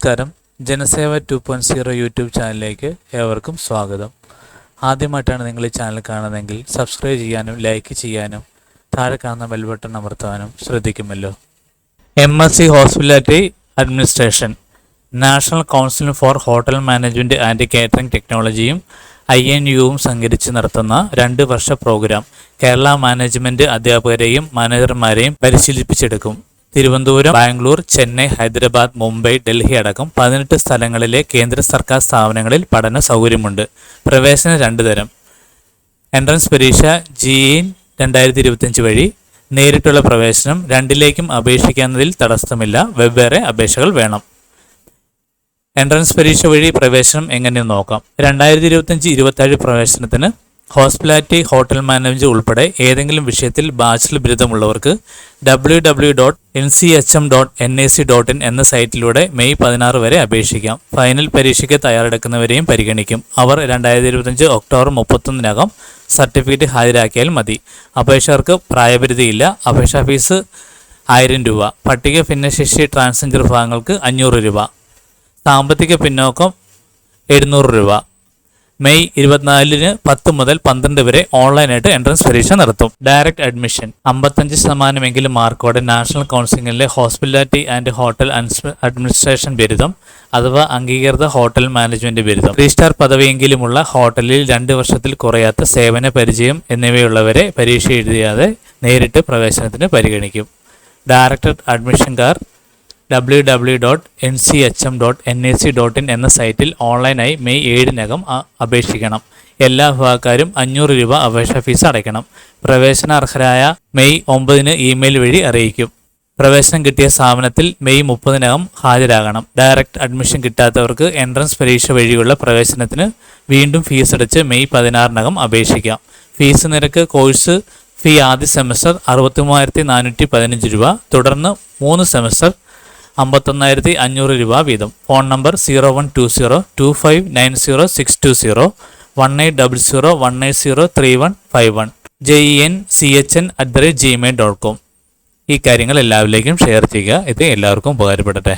നമസ്കാരം. ജനസേവ 2.0 യൂട്യൂബ് ചാനലിലേക്ക് ഏവർക്കും സ്വാഗതം. ആദ്യമായിട്ടാണ് നിങ്ങൾ ഈ ചാനൽ കാണുന്നതെങ്കിൽ സബ്സ്ക്രൈബ് ചെയ്യാനും ലൈക്ക് ചെയ്യാനും താഴെ കാണുന്ന ബെൽ ബട്ടൺ അമർത്താനും ശ്രദ്ധിക്കുമല്ലോ. MSc hospitality administration, national council for hotel management and catering ടെക്നോളജിയും INUവും സംഘടിച്ച് നടത്തുന്ന 2 വർഷ പ്രോഗ്രാം കേരള മാനേജ്മെൻറ്റ് അധ്യാപകരെയും മാനേജർമാരെയും പരിശീലിപ്പിച്ചെടുക്കും. തിരുവനന്തപുരം, ബാംഗ്ലൂർ, ചെന്നൈ, ഹൈദരാബാദ്, മുംബൈ, ഡൽഹി അടക്കം 18 സ്ഥലങ്ങളിലെ കേന്ദ്ര സർക്കാർ സ്ഥാപനങ്ങളിൽ പഠന സൗകര്യമുണ്ട്. പ്രവേശനം 2 തരം. എൻട്രൻസ് പരീക്ഷ JEE 2025 വഴി. നേരിട്ടുള്ള പ്രവേശനം. 2ലേക്കും അപേക്ഷിക്കുന്നതിൽ തടസ്സമില്ല. വെവ്വേറെ അപേക്ഷകൾ വേണം. എൻട്രൻസ് പരീക്ഷ വഴി പ്രവേശനം എങ്ങനെയെന്ന് നോക്കാം. 2025-27 പ്രവേശനത്തിന് ഹോസ്പിറ്റാലിറ്റി, ഹോട്ടൽ മാനേജ്മെൻറ്റ് ഉൾപ്പെടെ ഏതെങ്കിലും വിഷയത്തിൽ ബാച്ചിലർ ബിരുദമുള്ളവർക്ക് www.nchm.nac.in എന്ന സൈറ്റിലൂടെ മെയ് 16 വരെ അപേക്ഷിക്കാം. ഫൈനൽ പരീക്ഷയ്ക്ക് തയ്യാറെടുക്കുന്നവരെയും പരിഗണിക്കും. അവർ 2025 ഒക്ടോബർ 31-നകം സർട്ടിഫിക്കറ്റ് ഹാജരാക്കിയാൽ മതി. അപേക്ഷകർക്ക് പ്രായപരിധിയില്ല. അപേക്ഷാ ഫീസ് 1000 രൂപ. പട്ടിക ഭിന്നശേഷി ട്രാൻസ്ജെൻഡർ വിഭാഗങ്ങൾക്ക് 500 രൂപ. സാമ്പത്തിക പിന്നോക്കം 700 രൂപ. മെയ് 24-ന് 10 മുതൽ 12 വരെ ഓൺലൈനായിട്ട് എൻട്രൻസ് പരീക്ഷ നടത്തും. Direct admission. 55% മാർക്കോടെ നാഷണൽ കൗൺസിലിലെ ഹോസ്പിറ്റാലിറ്റി ആൻഡ് ഹോട്ടൽ അഡ്മിനിസ്ട്രേഷൻ ബിരുദം അഥവാ അംഗീകൃത ഹോട്ടൽ മാനേജ്മെൻറ്റ് ബിരുദം, 3 സ്റ്റാർ പദവിയെങ്കിലുമുള്ള ഹോട്ടലിൽ 2 വർഷത്തിൽ കുറയാത്ത സേവന പരിചയം എന്നിവയുള്ളവരെ പരീക്ഷ എഴുതിയാതെ നേരിട്ട് പ്രവേശനത്തിന് പരിഗണിക്കും. ഡയറക്റ്റ് അഡ്മിഷൻകാർ www.nchm.nac.in എന്ന സൈറ്റിൽ ഓൺലൈനായി മെയ് 7-നകം അപേക്ഷിക്കണം. എല്ലാ വിഭാഗക്കാരും 500 രൂപ അപേക്ഷാ ഫീസ് അടയ്ക്കണം. പ്രവേശനാർഹരായ മെയ് 9-ന് ഇമെയിൽ വഴി അറിയിക്കും. പ്രവേശനം കിട്ടിയ സ്ഥാപനത്തിൽ മെയ് 30-നകം ഹാജരാകണം. ഡയറക്റ്റ് അഡ്മിഷൻ കിട്ടാത്തവർക്ക് എൻട്രൻസ് പരീക്ഷ വഴിയുള്ള പ്രവേശനത്തിന് വീണ്ടും ഫീസ് അടച്ച് മെയ് 16-നകം അപേക്ഷിക്കാം. ഫീസ് നിരക്ക്: കോഴ്സ് ഫീ ആദ്യ സെമസ്റ്റർ 63,415 രൂപ, തുടർന്ന് 3 സെമസ്റ്റർ 51,500 രൂപ വീതം. Phone number 01202590 18001801803151 JENCHN@gmail.com. ഈ കാര്യങ്ങൾ എല്ലാവരിലേക്കും ഷെയർ ചെയ്യുക. ഇത് എല്ലാവർക്കും ഉപകാരപ്പെടട്ടെ.